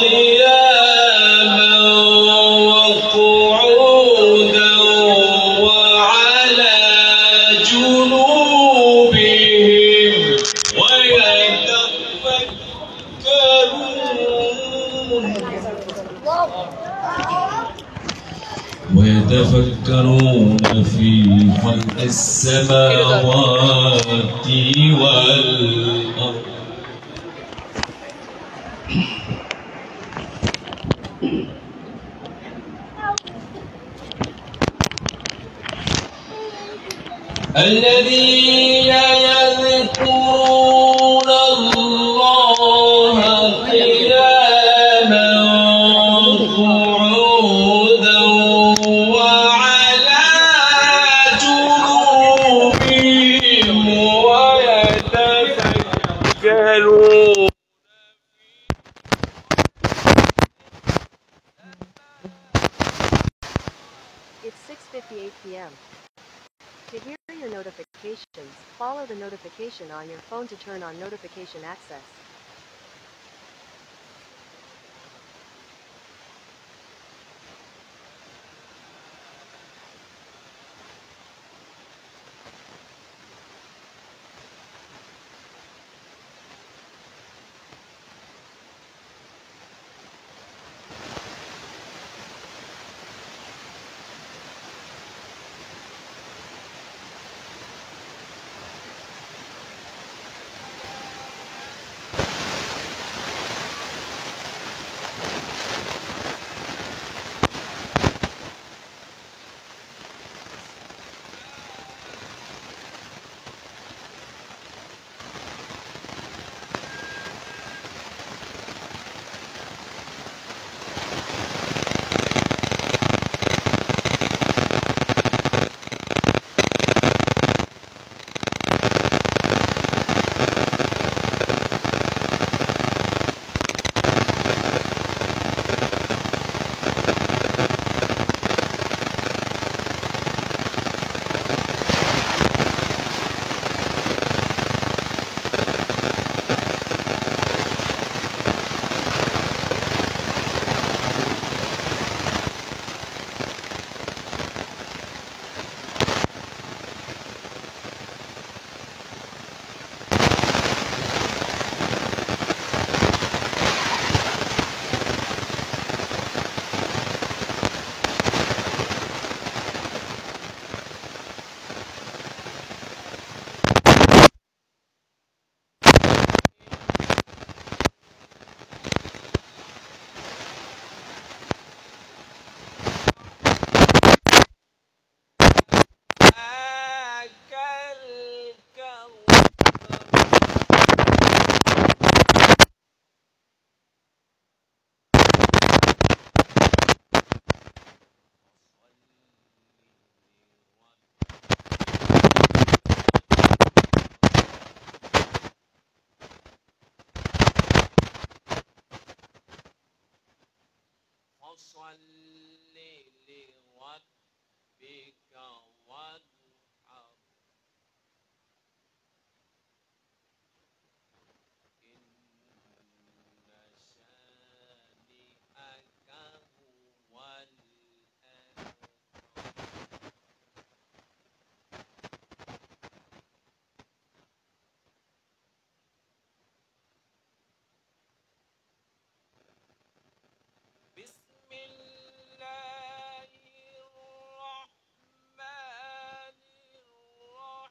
قياما وقعودا وعلى جنوبهم ويتفكرون في خلق السماوات والأرض الذين يذكرون الله قياما وقعودا وعلى جنوبهم ويتفكرون. It's 6:58 p.m. To hear your notifications, follow the notification on your phone to turn on notification access. فصل لربك وانحر إن شانئك هو الأبتر. بسم الله الرحمن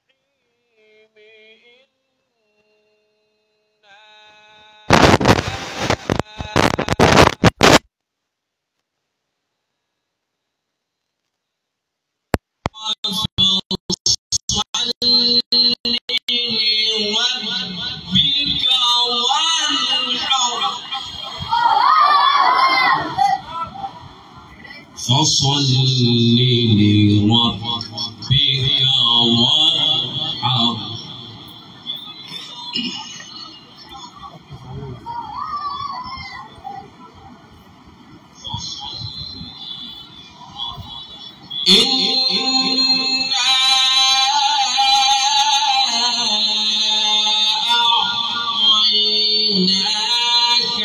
الرحيم فصل لربك وانحر إنا أعطيناك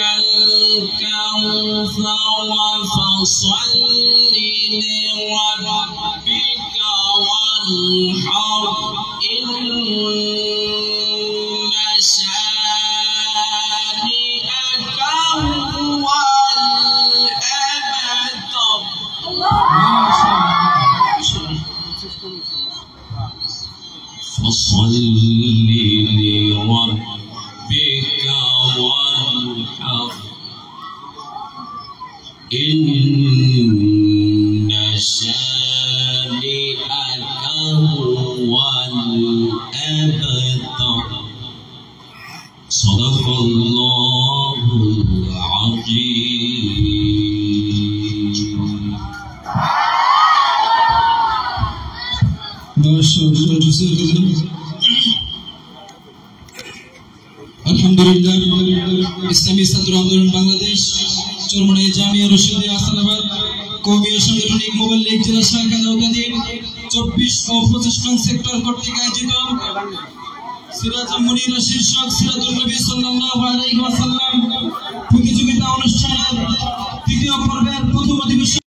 الكوثر فصل لربك وانحر إن شانئك هو الأبتر. فصل لربك وانحر إن شانئك هو الأبتر. صدق الله العظيم. আলহামদুলিল্লাহ ইসলামী ছাত্র আন্দোলন বাংলাদেশ চরমনাই জামিয়া রশিদিয়া হাসানাবাদ কওমি সাংগঠনিক মোবাল্লিগ জেলা শাখা নওগাঁদীন 24 ও 25 নং সেক্টর কর্তৃক আয়োজিত সিরাজুল মুনির শীর্ষক সিরাতুন নবী সাল্লাল্লাহু আলাইহি ওয়াসাল্লাম প্রতিযোগিতা অনুষ্ঠানের তৃতীয় পর্বের প্রথম অধিবেশন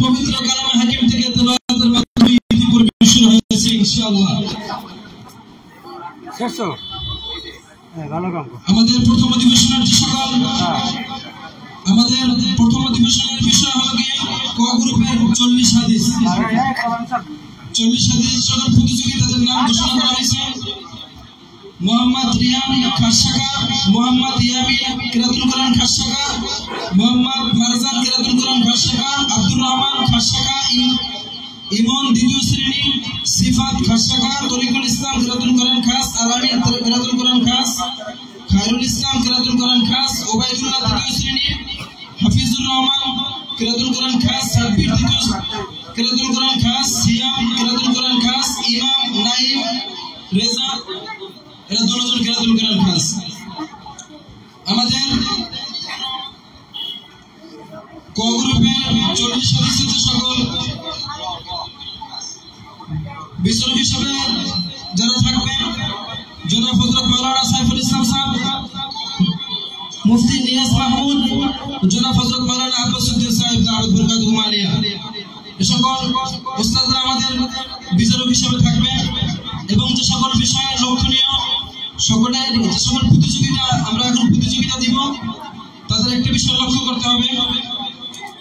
পবিত্র কালামে হাকিম থেকে তেলাওয়াতের মাধ্যমে ইতিপূর্বে শুরু হয়েছে ইনশাআল্লাহ। আমাদের প্রথম অধিবেশনের বিষয় হলো ক গ্রুপের 40 হাদিস। 40 হাদিস সকল প্রতিযোগিতাদের নাম ঘোষণা করা হয়েছে। মোহাম্মদ রিয়ান খাসশাখা, মোহাম্মদ ইয়ামিন কিরাতুল কোরআন খাসশাখা, মোহাম্মদ মারজান কিরাতুল কোরআন খাসশাখা, আব্দুর রহমান খাসশাখা, ইমন দ্বিতীয় শ্রেণী, সিফাত খাসশাখা, তরিকুল ইসলাম কিরাতুল কোরআন খাস, আলামিন কিরাতুল কোরআন খাস, খায়রুল ইসলাম কিরাতুল কোরআন খাস, ওবাইদুল্লাহ তৃতীয় শ্রেণী, হাফিজুর রহমান কিরাতুল কোরআন খাস, সাব্বির তৃতীয় কিরাতুল কোরআন খাস, সিয়াম কিরাতুল কোরআন খাস, ইমাম নাইম রেজা এরা দুজন কিরাতুল কোরআন খাস। আমাদের ক গ্রুপে 40 হাদিসের যে সকল বিচারক হিসেবে যারা থাকবেন জনাব হযরত মাওলানা সাইফুল ইসলাম সাহেব, মুফতি নিয়াজ মাহমুদ, জনাব হযরত মাওলানা আব্বাসউদ্দিন সাহেব দাওয়াত বরকাতুহু মালিয়া, এই সকল ওস্তাদরা আমাদের বিচারক হিসেবে থাকবেন এবং যে সকল বিষয়ে লক্ষণীয় সকলের যে সকল প্রতিযোগিতা আমরা এখন প্রতিযোগিতা দিব তাদের একটা বিষয় লক্ষ্য করতে হবে।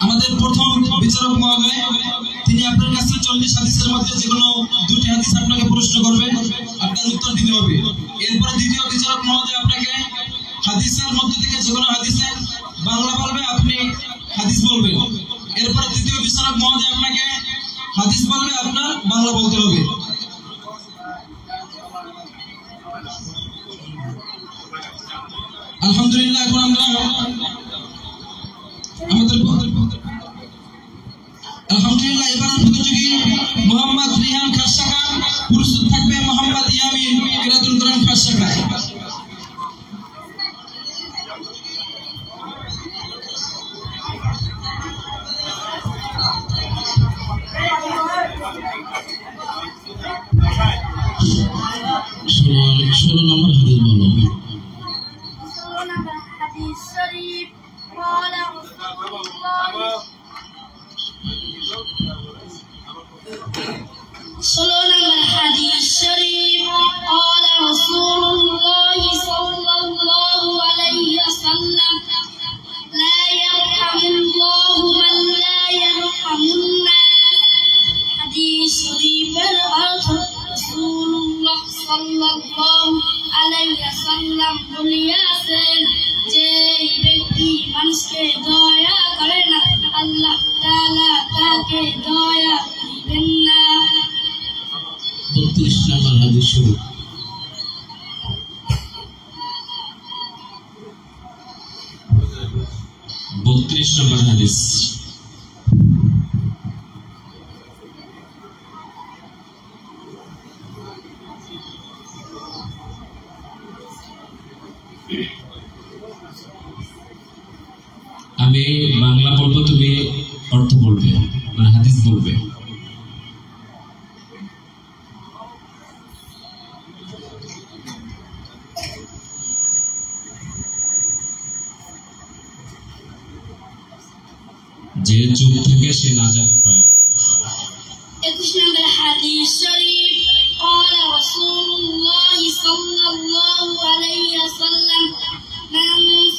আমাদের প্রথম বিচারক মহোদয় তিনি আপনার কাছে 40 হাদিসের মধ্যে যে কোনো দুটি হাদিস আপনাকে প্রশ্ন করবেন, আপনার উত্তর দিতে হবে। এরপরে দ্বিতীয় বিচারক মহোদয় আপনাকে হাদিসের মধ্যে থেকে যে কোনো হাদিসের বাংলা বলবে, আপনি হাদিস বলবেন। এরপরে তৃতীয় বিচারক মহোদয় আপনাকে হাদিস বলবে, আপনার বাংলা বলতে হবে। আলহামদুলিল্লাহ এখন আমরা আলহামদুলিল্লাহ এবার প্রতিযোগী মোহাম্মদ রিহান খাসশাখা, পুরস্কার থাকবে মোহাম্মদ ইয়ামিন কিরাতুল কোরআন খাসশাখা। ষোলো নম্বর হাদিস বলো। حديث شريف قال رسول الله صلى الحديث الشريف قال رسول الله صلى الله عليه وسلم لا يرحم الله من لا يرحم الناس حديث شريف الأرض رسول الله صلى الله عليه وسلم বলিয়াছেন যে ব্যক্তি মানুষকে দয়া করে না আল্লাহ তাআলা তাকে দয়া দিবেন না। 32 নম্বর হাদিস শরীফ। নম্বর হাদিস। আমি বাংলা বলবো, তুমি অর্থ বলবে, মানে হাদিস বলবে। যে চুপ থেকে সে নাজাত পায়। 21 নম্বর হাদিস শরীফ قال رسول الله صلى الله عليه وسلم من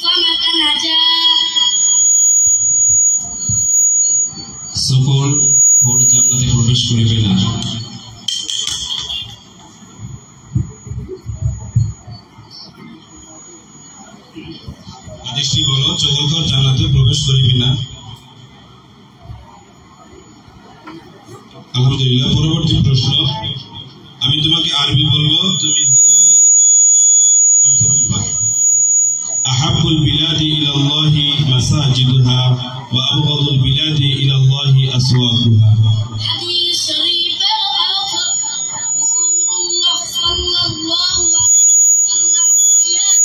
صمت نجا। সকল ভোট জান্নাতে প্রবেশ করিবে না। হাদিসটি হলো চতুর্থ জান্নাতে প্রবেশ করিবে না। আলহামদুলিল্লাহ। পরবর্তী প্রশ্ন, আমি তোমাকে আরবি বলবো, তুমি অর্থ বলবা। আহাব্বুল বিলাদি ইলাল্লাহি মাসাজিদুহা ওয়া আবগাদুল বিলাদি ইলাল্লাহি আসওয়াকুহা। হাদিস শরীফের অর্থ রাসূলুল্লাহ সাল্লাল্লাহু আলাইহি ওয়াসাল্লাম বলেন,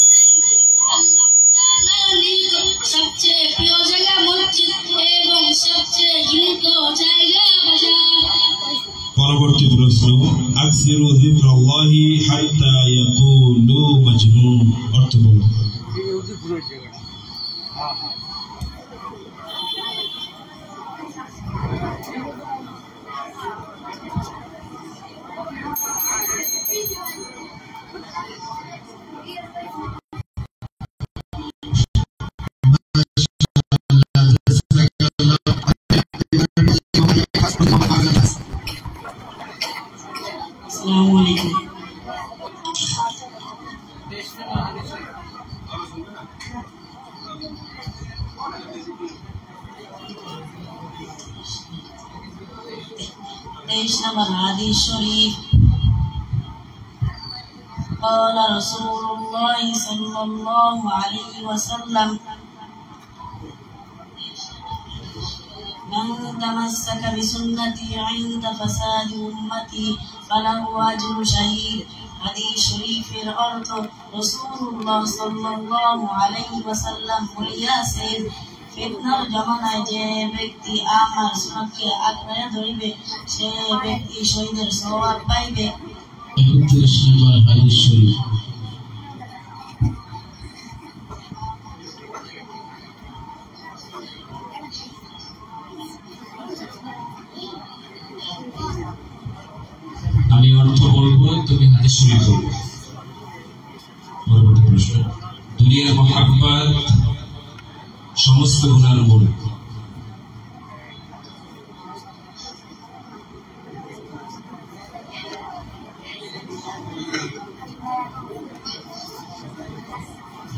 আল্লাহ তাআলার নিকট সবচেয়ে প্রিয় জায়গা মসজিদ এবং সবচেয়ে ঘৃণিত জায়গা বাজার। পরবর্তী প্রশ্ন, আকসিরু যিকরাল্লাহি হাত্তা ইয়াকুলু মাজনুন। অর্থ বলো। আসসালামু আলাইকুম। तेईस नंबर हादीस शरीफ قال رسول الله صلى الله عليه وسلم من تمسك بسنتي عند فساد أمتي فله أجر شهيد। হাদিস শরীফের অর্থ রাসূলুল্লাহ সাল্লাল্লাহু আলাইহি ওয়াসাল্লাম বলিয়াছেন, ফিতনার জামানায় যে ব্যক্তি আমার সুন্নাতকে আঁকড়ে ধরিবে সে ব্যক্তি শহীদের সওয়াব পাইবে। 31 নম্বর হাদিস শরীফ, আমি অর্থ বলবো, তুমি হাদিস শরীফ বলবে। পরবর্তী প্রশ্ন, দুনিয়ার মহাব্বত সমস্ত গুনার মূল।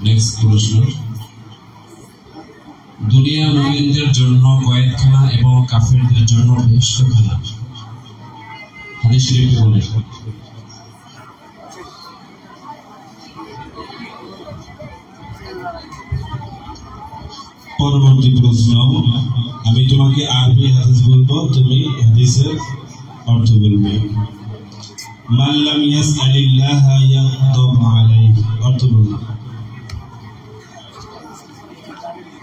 নেক্সট প্রশ্ন, দুনিয়া মুমিনদের জন্য কয়েদখানা এবং কাফেরদের জন্য বেহেশতখানা। হাদিস শরীফে বলে। পরবর্তী প্রশ্ন, আমি তোমাকে আরবি হাদিস বলবো, তুমি হাদিসের অর্থ বলবে। মান লাম ইয়াসআলিল্লাহা ইয়াগদাব আলাইহি। অর্থ বলবে।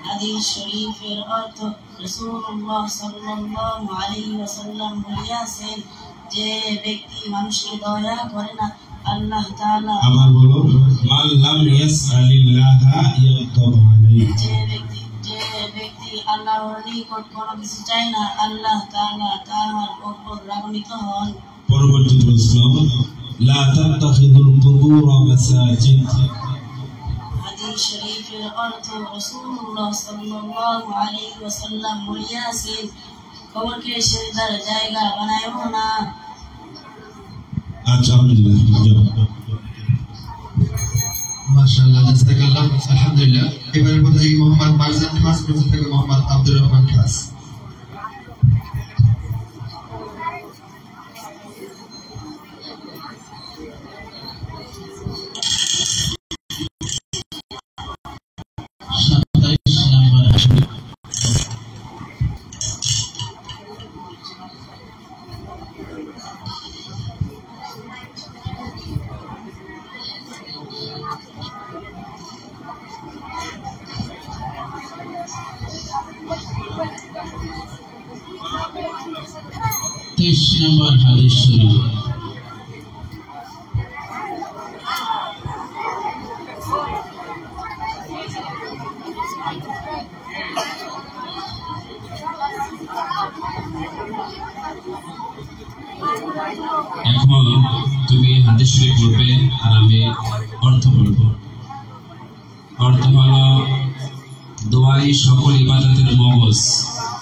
হাদিস শরীফের অর্থ রাসূলুল্লাহ সাল্লাল্লাহু আলাইহি ওয়াসাল্লাম বলিয়াছেন, যে ব্যক্তি মানুষকে দয়া করে না আল্লাহ তাআলা। আবার বলো, মান লাম ইয়াসআলিল্লাহা ইয়াগদাব আলাইহি। যে ব্যক্তি আল্লাহর নিকট কোনো কিছু চায় না আল্লাহ তাআলা তার উপর রাগান্বিত হন। পরবর্তী প্রশ্ন, লা তাত্তাখিযুল কুবুর মাসাজিদ। হাদিস শরীফের অর্থ রাসূলুল্লাহ সাল্লাল্লাহু আলাইহি ওয়াসাল্লাম বলিয়াছেন, কবরকে সিজদার জায়গা বানায়ও না। আচ্ছা, আলহামদুলিল্লাহ। মাশাআল্লাহ, জাযাকাল্লাহ। আলহামদুলিল্লাহ। এবারে কথা মোহাম্মদ মারজান খাস, প্রথম থেকে মোহাম্মদ আব্দুর রহমান খাস। নম্বর হাদিস শরীফ, এখন তুমি হাদিস শরীফ পড়বে আর আমি অর্থ বলব। অর্থ হলো দোয়াই সকল ইবাদতের মগজ।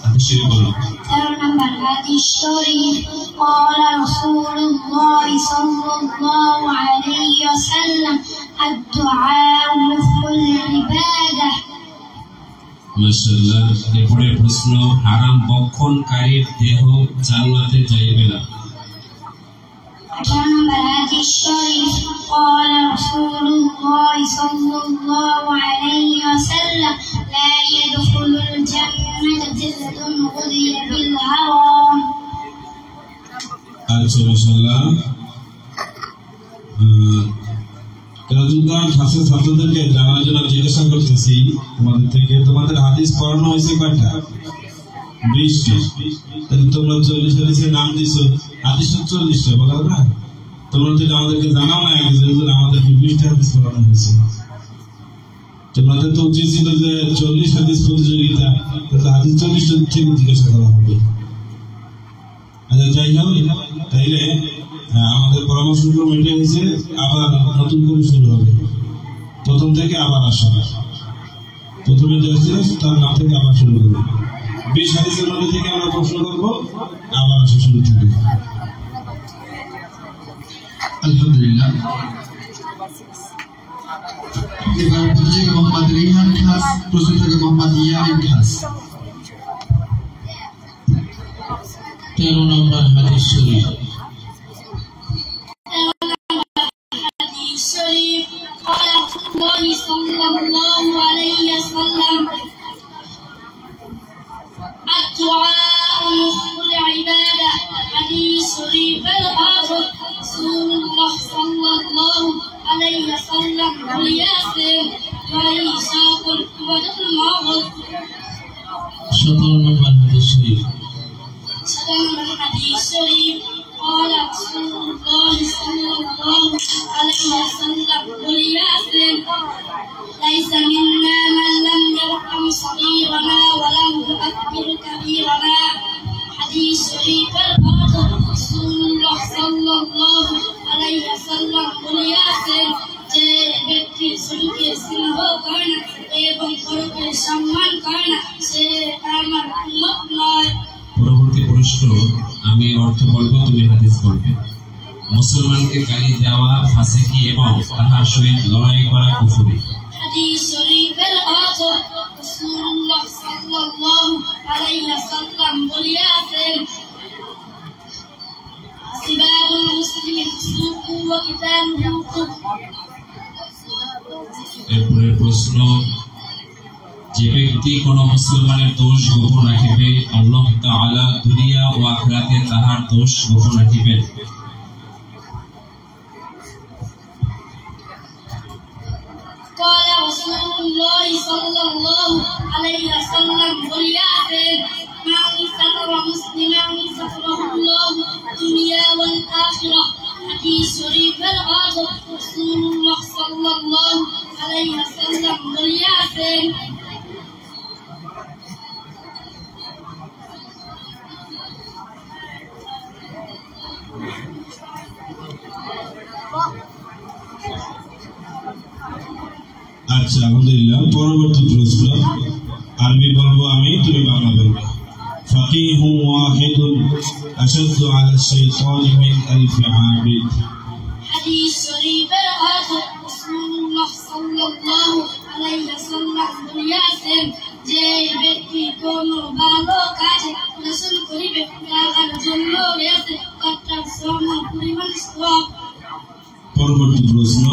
হাদিস শরীফ বলো। 13 নম্বর হাদিস শরীফ قال رسول الله صلى الله عليه وسلم الدعاء مخ العبادة মাশাআল্লাহ। এরপরে প্রশ্ন, হারাম বক্ষণকারীর দেহ জান্নাতে যাইবে না। 18 নম্বর হাদিস শরীফ قال رسول الله صلى الله عليه وسلم لا يدخل الجنة جلد غذي بالهوى আচ্ছা মাশাআল্লাহ। রাজুদার খাসের ছাত্রদেরকে জানার জন্য জিজ্ঞাসা করতেছি তোমাদের থেকে, তোমাদের হাদিস পড়ানো হয়েছে কয়টা? 20টা। তাহলে তোমরা 40 হাদিসের নাম দিছো, হাদিস 40টা বলো না? তোমরা তো আমাদেরকে জানাও না আগে যে আমাদেরকে 20টা হাদিস পড়ানো হয়েছে। তোমাদের তো উচিত ছিল যে 40 হাদিস প্রতিযোগিতা, তাহলে হাদিস 40টা থেকে জিজ্ঞাসা করা হবে। আচ্ছা যাই হোক, তাইলে আমাদের পরামর্শ মিটে গেছে, আবার নতুন করে শুরু হবে, প্রথম থেকে আবার আসা। প্রথমে যাচ্ছিল তার নাম থেকে আবার শুরু করবো। 20 হাদিসের মধ্যে থেকে আমরা প্রশ্ন করবো, আবার আসা শুরু থেকে। আলহামদুলিল্লাহ। এবার প্রতিযোগী মোহাম্মদ রিহান খাস, প্রস্তুত থাকে মোহাম্মদ ইয়ামিন খাস। 13 নম্বর হাদিস শরীফ। قال رسول الله صلى الله عليه وسلم الدعاء مخ العبادة حديث شريف الآخر رسول الله صلى الله عليه وسلم والياسر وإيساق العبادة المعروف 17 নম্বর হাদিস শরীফ। 17 নম্বর হাদিস শরীফ قال رسول الله صلى الله عليه وسلم والياسر ليس منا من لم يرحم صغيرنا ولم يؤكل كبيرنا حديث شريف الآخر رسول الله صلى الله عليه وسلم والياسر যে ব্যক্তি ছোটকে স্নেহ করে না এবং বড়কে সম্মান করে না সে আমার উম্মত নয়। পরবর্তী প্রশ্ন, আমি অর্থ বলবো, তুমি হাদিস বলবে। মুসলমানকে গালি দেওয়া ফাসিকি এবং তাহার সহিত লড়াই করা কুফরি। حديث شريف الآخر رسول الله صلى الله عليه وسلم والياسر سباب المسلم فسوق وقتاله كفر এরপরের প্রশ্ন, যে ব্যক্তি কোন মুসলমানের দোষ গোপন রাখিবে আল্লাহ তাআলা দুনিয়া ও আখিরাতে তাহার দোষ গোপন রাখিবেন। قال رسول الله صلى الله عليه وسلم والياسر من ستر مسلما ستره الله الدنيا والآخرة حديث شريف الآخر رسول الله صلى الله عليه وسلم والياسر আচ্ছা আলহামদুলিল্লাহ। পরবর্তী প্রশ্ন, আরবি বলবো আমি, তুমি বাংলা বলবে। ফাকিহু ওয়াহিদুন আশাদ্দু আলা শাইতানি মিন আলফি আবিদ। حديث شريف الآخر رسول الله صلى الله عليه وسلم والياسر যে ব্যক্তি কোনো ভালো কাজ রসুল করিবে তার জন্য রয়েছে তার সম পরিমাণ সওয়াব। পরবর্তী প্রশ্ন,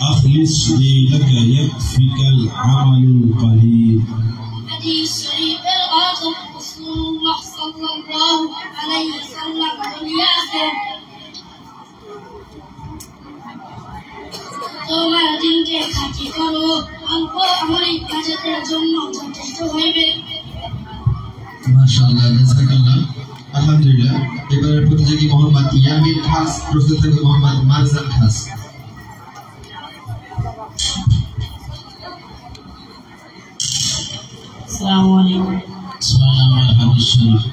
আখলিস দীনাকা ইয়াকফিকাল আমালুল কলিল। حديث شريف الآخر رسول الله صلى الله عليه وسلم والياسر তোমার দিনকে খাঁটি করো, অল্প আমলেই কাজের জন্য যথেষ্ট হইবে। মাশাআল্লাহ, জাযাকাল্লাহ। আলহামদুলিল্লাহ। এবারে প্রতিযোগী মোহাম্মদ ইয়ামিন খাস, প্রস্তুত থাকে মোহাম্মদ মারজান খাস। আসসালামু আলাইকুম। 6 নম্বর হাদিস শরীফ।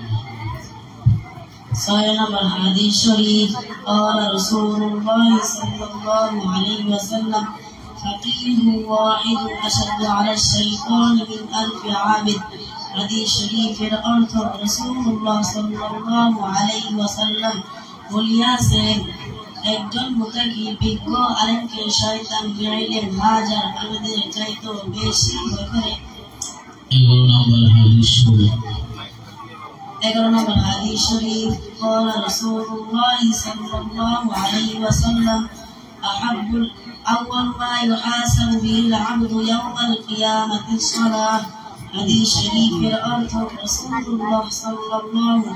ছয় নম্বর হাদিস শরীফ قال رسول الله صلى الله عليه وسلم فقيه واحد أشد على الشيطان من ألف عابد হাদিস শরীফের অর্থ রাসূলুল্লাহ সাল্লাল্লাহু আলাইহি ওয়াসাল্লাম বলিয়াছেন একজন মুত্তাকি বিজ্ঞ আলেমকে শয়তান বিড়াইলে হাজার আবেদের চাইতে বেশি ভয় করে। 11 নম্বর হাদিস শরীফ قال رسول الله صلى الله عليه وسلم أول ما يحاسب به العبد يوم القيامة الصلاة হাদিস শরীফের অর্থ রাসূলুল্লাহ সাল্লাল্লাহু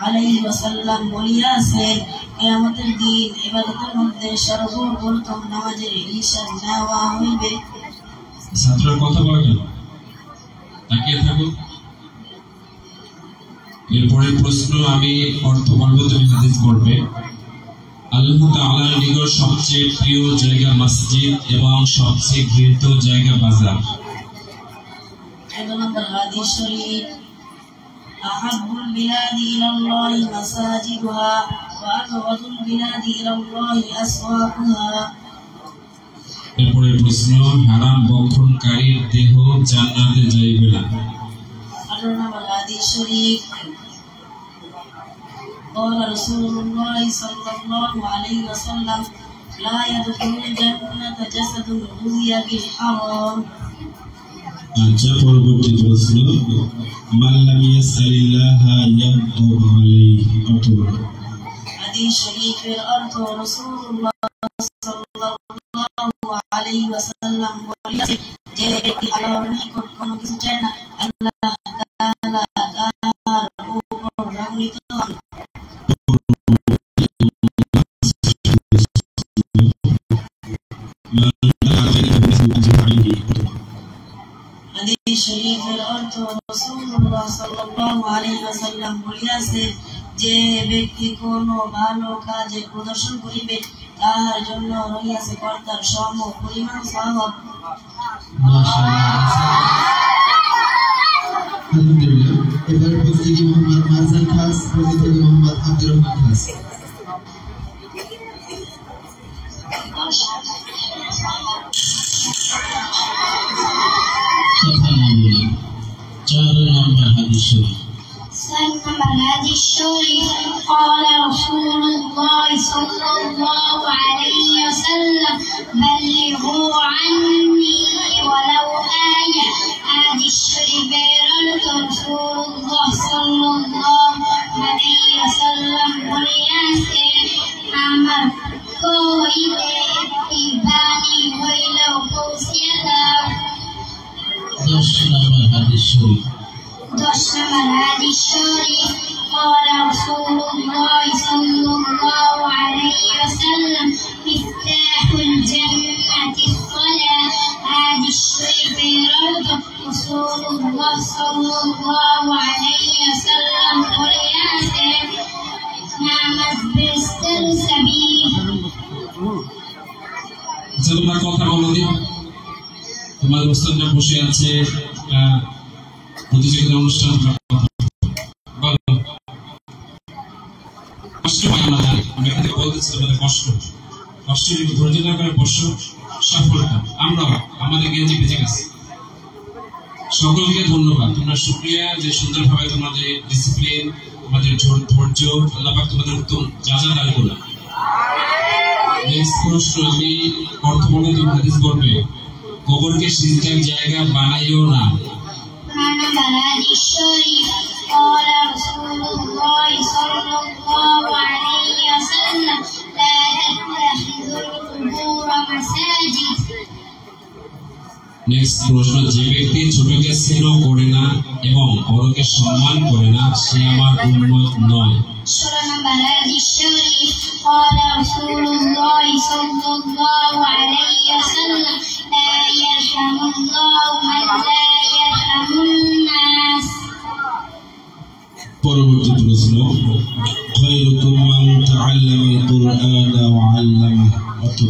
আলাইহি ওয়াসাল্লাম বলিয়াছেন কিয়ামতের দিন ইবাদতের মধ্যে সর্বপ্রথম নামাজের হিসাব নেওয়া হইবে। ছাত্ররা কথা বলে না, তাকিয়ে থাকো। এরপরে প্রশ্ন আমি অর্থ বলবো, তুমি হাদিস পড়বে। আল্লাহ তাআলার নিকট সবচেয়ে প্রিয় জায়গা মসজিদ এবং সবচেয়ে ঘৃণিত জায়গা বাজার। 11 নম্বর হাদিস শরীফ আহাব্বুল বিলাদি ইলাল্লাহি মাসাজিদুহা ওয়া আবগাদুল বিলাদি ইলাল্লাহি আসওয়াকুহা। এরপরে প্রশ্ন, হারাম ভক্ষণকারীর দেহ জান্নাতে যাইবে না। 18 নম্বর হাদিস শরীফ قال رسول الله صلى الله عليه وسلم لا يدخل الجنة جسد غذي بالحرام। আচ্ছা, পরবর্তী প্রশ্ন, মান লাম ইয়াসআলিল্লাহা ইয়াগদব আলাইহি। হাদিস শরীফের অর্থ রাসূলুল্লাহ সাল্লাল্লাহু আলাইহি ওয়াসাল্লাম বলেছেন যে ব্যক্তি আল্লাহর নিকট কোনো কিছু চায় না, আল্লাহ তাআলা তার উপর রাগান্বিত হন। হাদিস শরীফের অর্থ রাসূলুল্লাহ সাল্লাল্লাহু আলাইহি ওয়াসাল্লাম বলেছেন যে ব্যক্তি কোনো ভালো কাজে প্রদর্শন করিবে তার জন্য রহিয়াছে কর্তার সম পরিমাণ সওয়াব। আলহামদুলিল্লাহ। এবারে প্রতিযোগী মোহাম্মদ মারজান খাস, প্রতিযোগী মোহাম্মদ আব্দুর রহমান খাস। الحديث الشريف قال رسول الله صلى الله عليه وسلم بلغوا عني ولو آية هذه الشريف رسول الله صلى الله عليه وسلم ولياسر আমার কইতে একটি বাণী হইল পৌঁছিয়ে দাও। 10 নম্বর হাদিস শরীফ। 10 নম্বর হাদিস শরীফ قال رسول الله صلى الله عليه وسلم مفتاح الجنة الصلاة هذه الشريف رسول الله صلى الله عليه وسلم ولياسر نعمت بالسلسبيل। তোমরা কথা বলো দিন, তোমার সামনে বসে আছে প্রতিযোগিতা অনুষ্ঠান। কষ্ট হয় না, আমি এখানে বলতেছি তোমাদের কষ্ট যদি ধৈর্য না করে বসো, সফলতা আমরা আমাদের গেঞ্জি বেঁচে গেছে। সকলকে ধন্যবাদ, তোমরা শুকরিয়া যে সুন্দরভাবে তোমাদের ডিসিপ্লিন, তোমাদের ধৈর্য, আল্লাহ পাক তোমাদের উত্তম যা যা দান করলেন। নেক্সট প্রশ্ন আমি অর্থ বলে তুমি হাদিস পড়বে। কবরকে সিজদার জায়গা বানাইও না। الحديث الشريف قال رسول الله صلى الله عليه وسلم لا تتخذوا القبور مساجد। নেক্সট প্রশ্ন, যে ব্যক্তি ছোটকে স্নেহ করে না এবং বড়কে সম্মান করে না সে আমার উম্মত নয়। 16 নম্বর হাদিস শরীফ قال رسول الله صلى الله عليه وسلم لا يرحم الله من لا يرحم الناس। পরবর্তী প্রশ্ন, খায়রুকুম মান তাআল্লামাল কুরআনা ওয়া আল্লামাহু।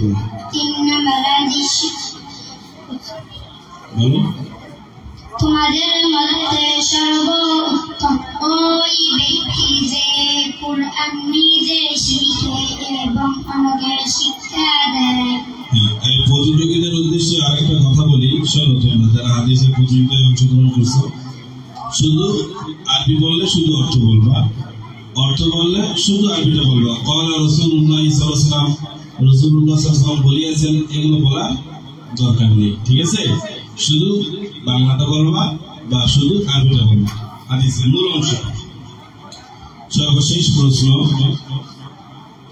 3 নম্বর হাদিস বলো। তোমাদের মধ্যে সর্বোত্তম ওই ব্যক্তি যে কুরআন নিজে শিখে এবং অন্যকে শিক্ষা দেয়। এই প্রতিযোগীদের উদ্দেশ্যে আরেকটা কথা বলি, শোনো তোমরা যারা হাদিসের প্রতিযোগিতায় অংশগ্রহণ করছো, শুধু আরবি বললে শুধু অর্থ বলবা, অর্থ বললে শুধু আরবিটা বলবা। ক্বালা রাসূলুল্লাহ সাল্লাল্লাহু আলাইহি ওয়াসাল্লাম, রাসূলুল্লাহ সাল্লাল্লাহু আলাইহি ওয়াসাল্লাম বলিয়াছেন, এগুলো বলা দরকার নেই, ঠিক আছে? শুধু বাংলাটা বলবা বা শুধু আরবিটা বলবা। হাদিসের মূল অংশ। সর্বশেষ প্রশ্ন,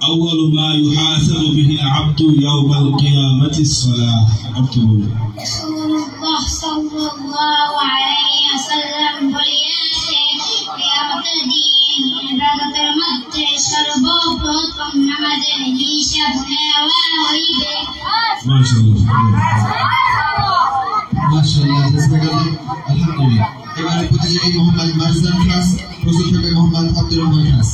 আউয়ালু মা ইউহাসাবু বিহি আল-আবদু ইয়াওমাল কিয়ামাতিস সালাহ। অর্থ বলুন। রাসূলুল্লাহ সাল্লাল্লাহু আলাইহি ওয়াসাল্লাম বলেছেন, কিয়ামতের দিন ইবাদতের মধ্যে সর্বপ্রথম নামাজের হিসাব নেওয়া হইবে। মাশাআল্লাহ, মাশাআল্লাহ, জাযাকাল্লাহ, আলহামদুলিল্লাহ। এবারে প্রতিযোগী মোহাম্মদ মারজান খাস, প্রস্তুত থাকবে মোহাম্মদ আব্দুর রহমান খাস।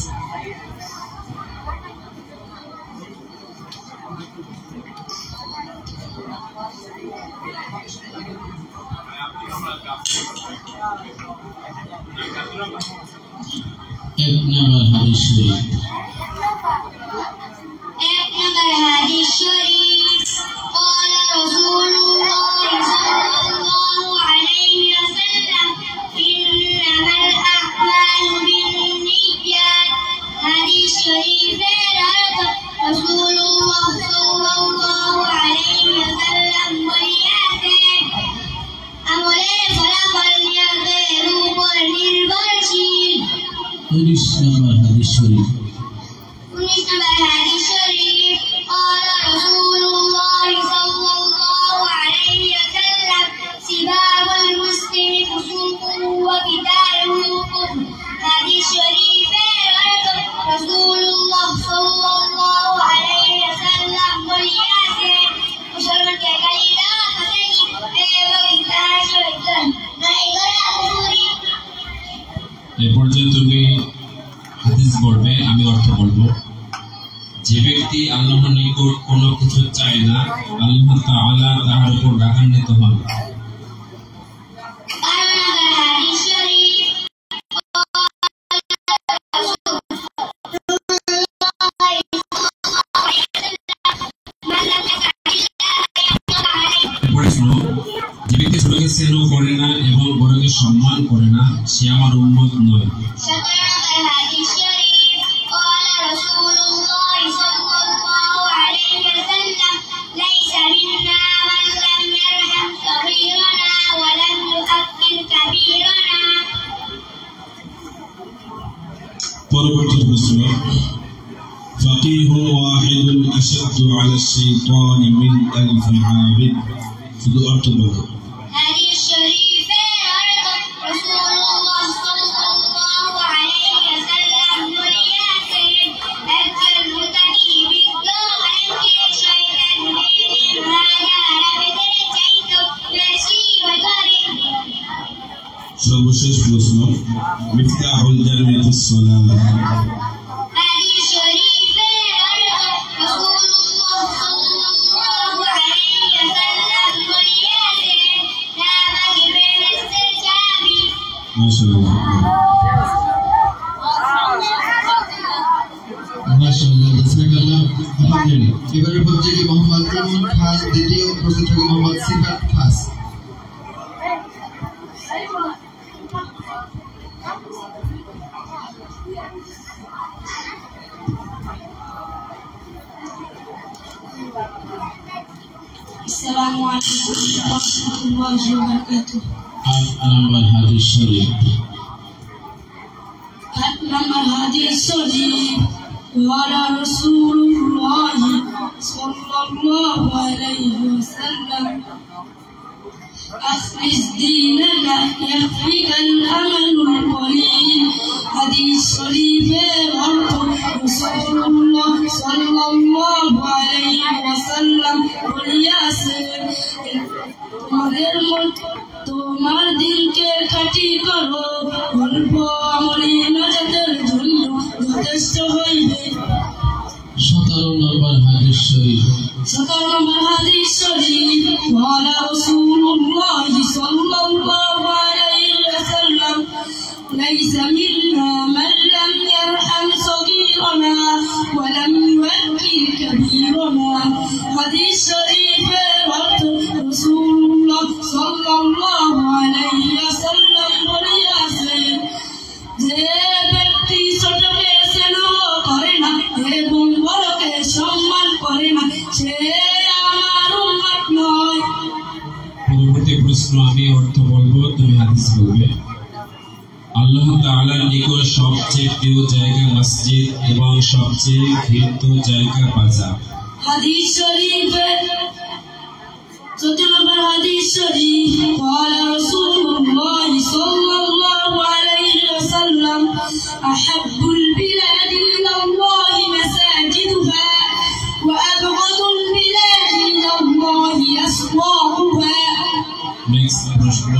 এক নম্বর হাদিস শরীফ। এক নম্বর হাদিস শরীফ, قال رسول الله صلى الله عليه وسلم إنما الأعمال بالنيات। হাদিস শরীফের অর্থ, রাসূলুল্লাহ সাল্লাল্লাহু আলাইহি ওয়াসাল্লাম বলেছেন, আমলের ফলাফল নিয়তের উপর নির্ভরশীল। 19 নম্বর হাদিস শরীফ। 19 নম্বর হাদিস শরীফ, قال رسول الله صلى الله عليه وسلم سباب المسلم فسوق وقتاله كفر। হাদিস শরীফের অর্থ, রাসূলুল্লাহ সাল্লাল্লাহু আলাইহি ওয়াসাল্লাম বলেছেন, মুসলমানকে গালি দেওয়া ফাসিকি এবং তার সহিত লড়াই করা কুফরি। এই পর্যায়ে তুমি হাদিস বলবে, আমি অর্থ বলবো। যে ব্যক্তি আল্লাহর নিকট কোনো কিছু চায় না, আল্লাহ তাআলা তার উপর রাগান্বিত হন। 12 নম্বর হাদিস শরীফ, প্রশ্ন, যে ব্যক্তি ছোটকে স্নেহ করে না এবং বড়কে সম্মান করে না, সে আমার উম্মত নয়। 17 নম্বর হাদিস শরীফ, قال رسول الله صلى الله عليه وسلم ليس منا من لم يرحم صغيرنا ولم يؤكل كبيرنا। পরবর্তী প্রশ্ন, فقيه واحد أشد على الشيطان من ألف عابد। শুধু অর্থ বলো। হাদিস শরীফের অর্থ, রাসূলুল্লাহ সাল্লাল্লাহু আলাইহি ওয়াসাল্লাম বলেছেন, একজন মুত্তাকি বিজ্ঞ আলেমকে শয়তান 10,000 আবেদের চাইতেও বেশি ভয় করে। সর্বশেষ প্রশ্ন, মিফতাহুল জান্নাতিস সালাম। হাদিস শরীফের অর্থ, রাসূলুল্লাহ সাল্লাল্লাহু আলাইহি ওয়াসাল্লাম বলেছেন, নামাজ বেহেশতের চাবি। মাশাআল্লাহ, মাশাআল্লাহ, জাযাকাল্লাহ, আলহামদুলিল্লাহ। এবারে প্রতিযোগী মোহাম্মদ ইমন খাস, দ্বিতীয় প্রস্তুত থাকবে মোহাম্মদ সিফাত খাস। আসসালামু আলাইকুম ওয়া রাহমাতুল্লাহি ওয়া বারাকাতুহু। 8 নম্বর হাদিস শরীফ। 8 নম্বর হাদিস শরীফ, قال رسول الله صلى الله عليه وسلم أخلص دينك يكفيك الأمل القليل। হাদিস শরীফের অর্থ, রাসূলুল্লাহ সাল্লাল্লাহু আলাইহি ওয়াসাল্লাম বলেছেন, তোমার দিনকে খাঁটি করো, অল্প আমলে নাজাতের জন্য যথেষ্ট হইবে। 17 নম্বর হাদিস শরীফ। 17 নম্বর হাদিস শরীফ, قال رسول الله صلى الله عليه বলবে। আল্লাহ তাআলার নিকট সবচেয়ে প্রিয় জায়গা মসজিদ এবং সবচেয়ে ঘৃণিত জায়গা বাজার। হাদিস শরীফ নম্বর হাদিস শরীফ قال رسول الله صلى الله عليه وسلم أحب البلاد إلى الله مساجدها وأبغض البلاد إلى الله أسواقها। নেক্সট প্রশ্ন,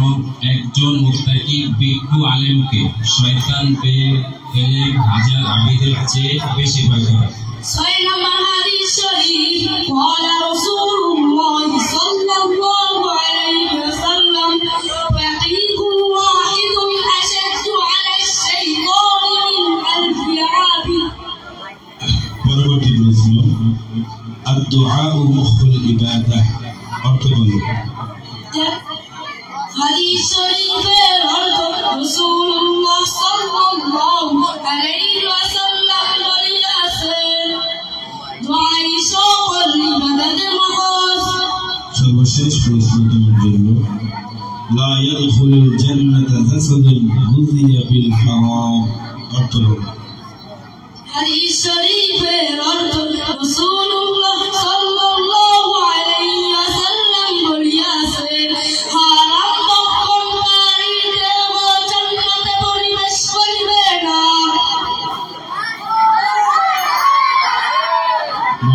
একজন মুত্তাকি বিজ্ঞ আলেমকে শয়তান পেয়ে গেলে হাজার আবিদের চেয়ে বেশি ভয় করে। 6 নম্বর হাদিস শরীফ قال رسول الله صلى الله عليه وسلم فقيه واحد أشد على الشيطان من 1000 عابد। পরবর্তী প্রশ্ন, আদ-দুআউ মুখুল ইবাদাহ অর্থ বলুন। হাদিস শরীফের অর্থ রাসূলুল্লাহ সাল্লাল্লাহু আলাইহি ওয়াসাল্লাম বলেছেন দুআই সকল ইবাদতের মহৎ। সর্বশেষ প্রশ্ন তোমার জন্য, লা ইয়াদখুলুল জান্নাতা জাসাদুন গুযিয়া বিল হারাম অর্থ বলুন। হাদিস শরীফের অর্থ রাসূলুল্লাহ সাল্লাল্লাহু আলাইহি ওয়াসাল্লাম বলেছেন হারাম ভক্ষণকারী দেহ জান্নাতে প্রবেশ করবে না।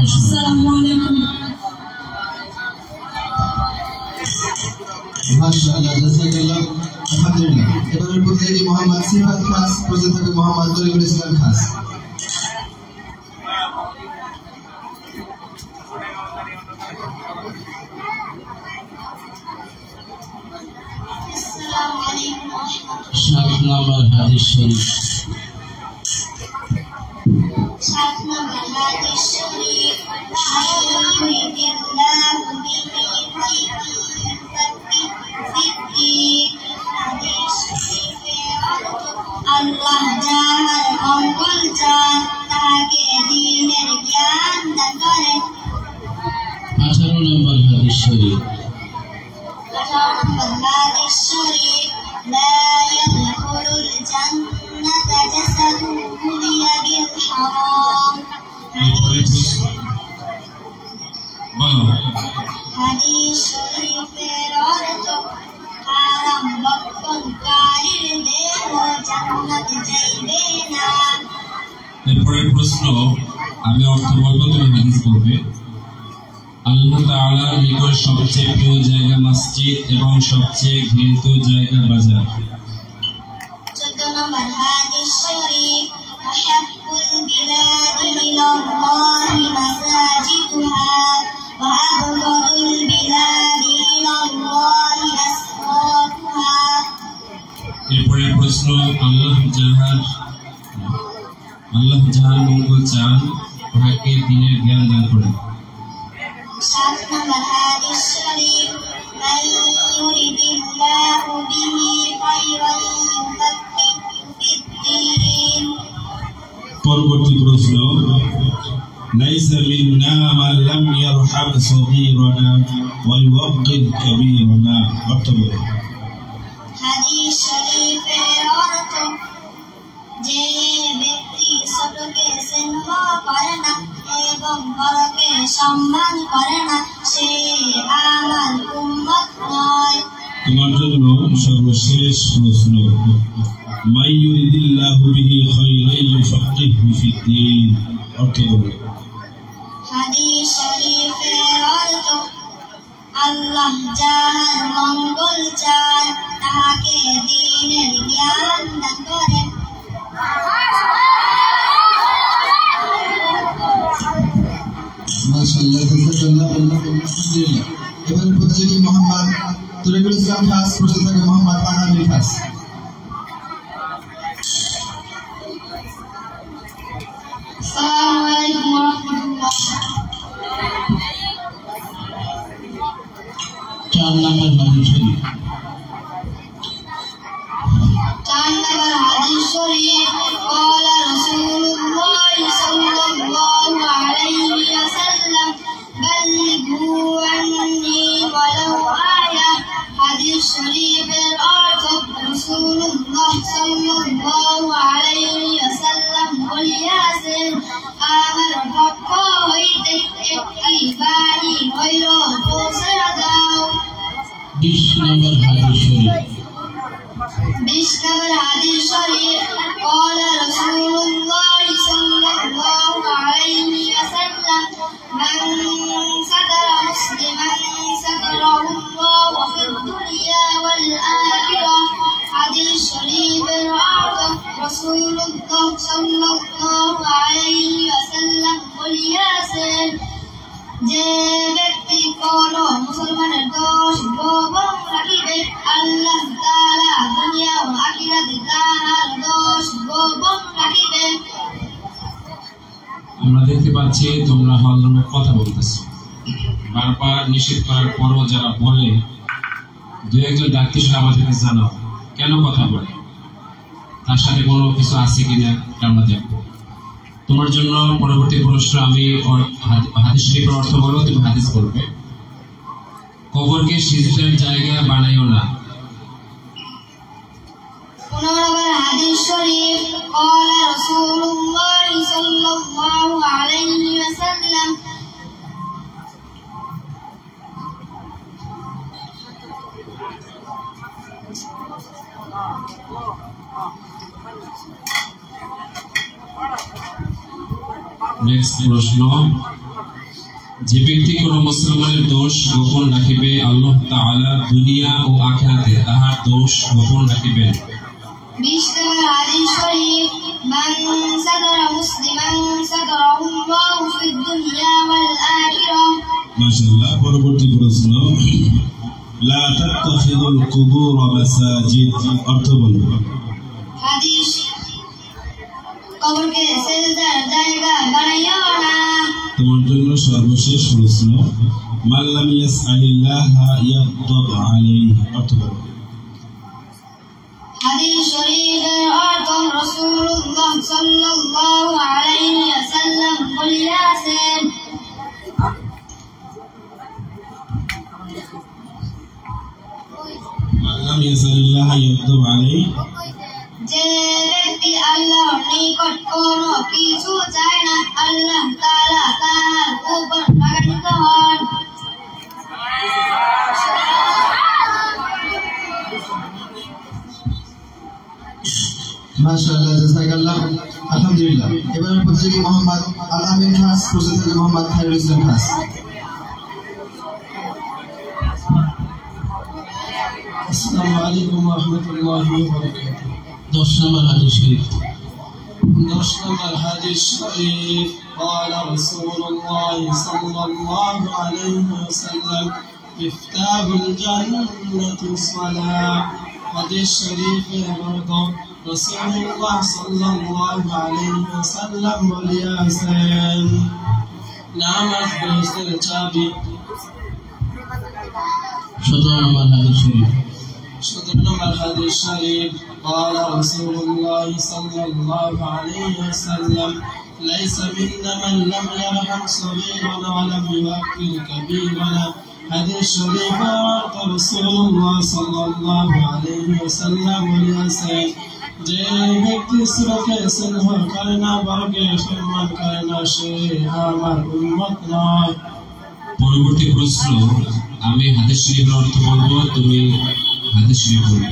আসসালামু আলাইকুম। মাশাআল্লাহ, জাযাকাল্লাহ, আলহামদুলিল্লাহ। এবারে প্রতিযোগী মোহাম্মদ সিফাত খাস, প্রতিযোগী মোহাম্মদ তরিকুল ইসলাম খাস। আসসালামু আলাইকুম ওয়া রাহমাতুল্লাহ। 7 নম্বর হাদিস শরীফ। 7 নম্বর হাদিস শরীফ আল্লাহু বিহি আল্লাহ যাহার মঙ্গল চান তাকে দ্বীনের জ্ঞান দান করেন। 18 নম্বর হাদিস শরীফ। 18 নম্বর হাদিস শরীফ লা ইয়াদখুলুল জান্নাতা জাসাদুন গুলিয়া বিল হারাম। হাদিস শরীফের অর্থ হারাম ভক্ষণকারীর দেহ জান্নাতে যাইবে না। এরপরের প্রশ্ন, আমি অর্থ বলবো, তুমি হাদিস বলবে। আল্লাহ তাআলার নিকট সবচেয়ে প্রিয় জায়গা মসজিদ এবং সবচেয়ে ঘৃণিত জায়গা বাজার। 14 নম্বর হাদিস শরীফ আহাব্বুল বিলাদি ইলাল্লাহি মাসাজিদুহা ওয়া আবগাদুল বিলাদি ইলাল্লাহি আসওয়াকুহা। এরপরের প্রশ্ন, আল্লাহ যাহার মঙ্গল চান তাহাকে দ্বীনের জ্ঞান দান করেন। 7 নম্বর হাদিস শরীফ মান ইউরিদিল্লাহু বিহি খায়রান ইউফাক্কিহু ফিদ্দীন। পরবর্তী প্রশ্ন, লাইসা মিন্না মান লাম ইয়ারহাম সগীরানা ওয়া ইউওয়াক্কির কাবীরানা অর্থ বলুন। হাদিস শরীফের অর্থ যে ব্যক্তি ছোটকে স্নেহ করে না এবং বড়কে সম্মান করে না সে আমার উম্মত নয়। তোমার জন্য সর্বশেষ প্রশ্ন, মান ইউরিদিল্লাহু বিহি খায়রান ইউফাক্কিহু ফিদ্দীন অর্থ বলুন। হাদিস শরীফের অর্থ আল্লাহ যাহার মঙ্গল চান তাহাকে দ্বীনের জ্ঞান দান করেন। মাশাআল্লাহ, জাযাকাল্লাহ, আলহামদুলিল্লাহ। এবারে প্রতিযোগী মোহাম্মদ তরিকুল ইসলাম খাস, প্রতিযোগী মোহাম্মদ আনামি খাস। আসসালামু আলাইকুম ওয়া রাহমাতুল্লাহ। 4 নম্বর হাদিস শরীফ। 4 নম্বর হাদিস শরীফ قال رسول الله صلى الله عليه وسلم بلغوا عني ولو آية। হাদিস শরীফের অর্থ সাল্লাল্লাহু আলাইহি ওয়াসাল্লাম বলিয়াছেন, আমার পক্ষ হইতে একটি বাণী হইল, পৌঁছে দাও। 20 নম্বর হাদিস শরীফ। 20 নম্বর হাদিস শরীফ। قال رسول الله صلى الله عليه وسلم من ستر مسلما ستره الله في الدنيا والآخرة। হাদিস শরীফের অর্থ, রাসূলুল্লাহ সাল্লাল্লাহু আলাইহি ওয়াসাল্লাম বলিয়াছেন, যে ব্যক্তি কোন মুসলমানের দোষ গোপন রাখিবে, আল্লাহ তাআলা দুনিয়া ও আখিরাতে তার দোষ গোপন রাখিবে। আমরা দেখতে পাচ্ছি তোমরা হলরুমে কথা বলতেছো, বারবার নিষেধ করার পরও যারা বলে, দু একজন ডাক্তার সাহেব আমাদেরকে জানাও কেন কথা বলে, তার সাথে কোনো কিছু আছে কিনা আমরা দেখবো। তোমার জন্য পরবর্তী প্রশ্ন, আমি হাদিস শরীফের অর্থ বলবো, তুমি হাদিস বলবে। কবরকে সিজদার জায়গা বানাইও না। 15 নম্বর হাদিস শরীফ। قال رسول الله صلى الله عليه وسلم নেক্সট প্রশ্ন, যে ব্যক্তি কোন মুসলমানের দোষ গোপন রাখিবে, আল্লাহ তাআলা দুনিয়া ও আখিরাতে তাহার দোষ গোপন রাখিবেন। 20 নম্বর হাদিস শরীফ। من ستر مسلما ستره الله في الدنيا والآخرة। মাশাআল্লাহ। পরবর্তী প্রশ্ন, লা তাত্তাখিযুল কুবুর মাসাজিদ, অর্থ বলুন। হাদিস, কবরকে সিজদার জায়গা বানাইও না। তোমার জন্য সর্বশেষ প্রশ্ন, মান লাম ইয়াসআলিল্লাহ ইয়াগদাব আলাইহি, অর্থ বলুন। হাদিস শরীফের অর্থ, রাসূলুল্লাহ সাল্লাল্লাহু আলাইহি ওয়াসাল্লাম বলিয়াছেন, মান লাম ইয়াসআলিল্লাহ ইয়াগদাব আলাইহি, যে ব্যক্তি আল্লাহর নিকট কোনো কিছু চায় না, আল্লাহ তাআলা তার উপর রাগান্বিত হন। মাশাআল্লাহ, জাযাকাল্লাহ, আলহামদুলিল্লাহ। এবারে প্রতিযোগী মোহাম্মদ আল আমিন খাস, প্রতিযোগী মোহাম্মদ খায়রুল ইসলাম খাস। আসসালামু আলাইকুম ওয়া রাহমাতুল্লাহি ওয়া বারাকাতুহু। 10 নম্বর হাদিস শরীফ। 10 নম্বর হাদিস শরীফ। قال رسول الله صلى الله عليه وسلم مفتاح الجنة الصلاة। হাদিস শরীফের অর্থ, রাসূলুল্লাহ সাল্লাল্লাহু আলাইহি ওয়াসাল্লাম বলিয়াছেন, নামাজ বেহেশতের চাবি। 17 নম্বর হাদিস শরীফ। 17 নম্বর হাদিস শরীফ। قال رسول الله صلى الله عليه وسلم ليس منا من لم يرحم صغيرنا ولم يوقر كبيرنا। হাদিস শরীফের অর্থ, রাসূলুল্লাহ সাল্লাল্লাহু আলাইহি ওয়াসাল্লাম বলেছেন, যে ব্যক্তি ছোটকে স্নেহ করে না, বড়কে সম্মান করে না, সে আমার উম্মত নয়। পরবর্তী প্রশ্ন, আমি হাদিস শরীফের অর্থ বলবো, তুমি হাদিস শরীফ বলবে।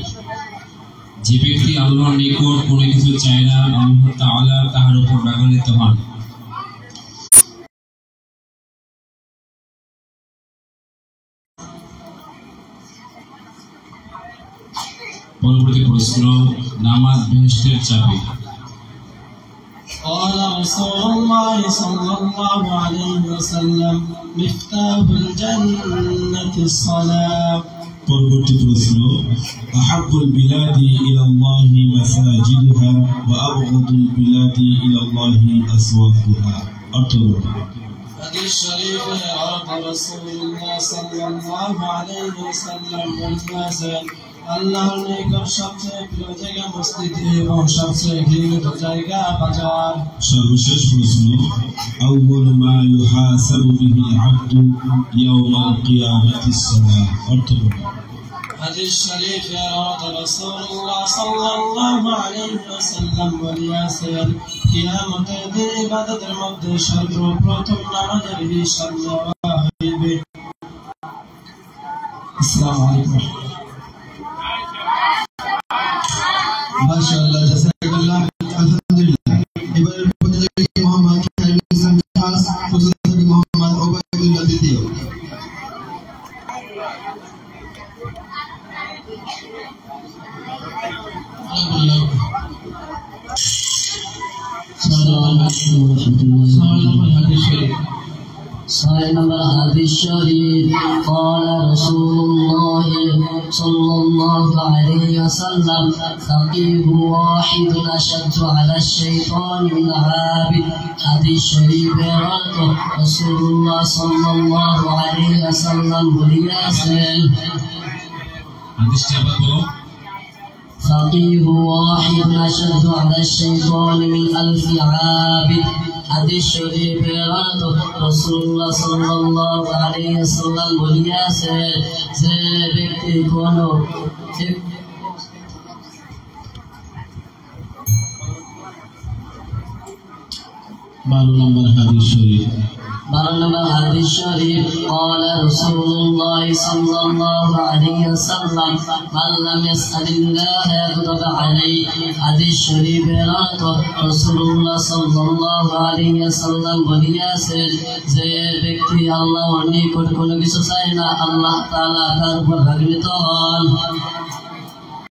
যে ব্যক্তি আল্লাহর নিকট কোনো কিছু চায় না, আল্লাহ তাআলা তাহার উপর রাগান্বিত হন। পরবর্তী প্রশ্ন, নামাজ বেহেশতের চাবি। قال رسول الله صلى الله عليه وسلم مفتاح الجنة الصلاة। পরবর্তী প্রশ্ন, আহাব্বুল বিলাদি ইলাল্লাহি মাসাজিদুহা ওয়া আবগাদুল বিলাদি ইলাল্লাহি আসওয়াকুহা, অর্থ বলুন। হাদিস শরীফের অর্থ, রাসূলুল্লাহ সাল্লাল্লাহু আলাইহি ওয়াসাল্লাম বলেছেন, আল্লাহর নিকট সবচেয়ে প্রিয় জায়গা মসজিদ এবং সবচেয়ে ঘৃণিত জায়গা বাজার। সর্বশেষ প্রশ্ন, আউয়ালু মা ইউহাসাবু বিহিল আবদু ইয়াওমাল কিয়ামাতিস সালাহ, অর্থ বলুন। হাদিস শরীফে রাসূলুল্লাহ সাল্লাল্লাহু আলাইহি ওয়াসাল্লাম বলেছেন কিয়ামতের দিন ইবাদতের মধ্যে সর্বপ্রথম নামাজের হিসাব নেওয়া হইবে। আসসালামু আলাইকুম। মাশাআল্লাহ, জাযাকাল্লাহ, আলহামদুলিল্লাহ। এবারে প্রতিযোগী মোহাম্মদ খায়রুল ইসলাম খাস, প্রতিযোগী মোহাম্মদ ওবায়দুল্লাহ দ্বিতীয়। صحيح نمبر حديث شريف قال رسول الله صلى الله عليه وسلم فقيه واحد أشد على الشيطان من عابد حديث شريف رسول الله صلى الله عليه وسلم بلياسين فقيه واحد أشد على الشيطان من ألف عابد حديث شريف رسول الله صلى الله عليه وسلم বলিয়াছেন যে ব্যক্তি কোনো 12 নম্বর হাদিস শরীফ। 12 নম্বর হাদিস শরীফ قال رسول الله صلى الله عليه وسلم من لم يسأل الله يغضب عليه হাদিস শরীফের অর্থ রাসূলুল্লাহ সাল্লাল্লাহু আলাইহি ওয়াসাল্লাম বলেছেন যে ব্যক্তি আল্লাহর নিকট কোনো কিছু চায় না আল্লাহ তাআলা তার উপর রাগান্বিত হন।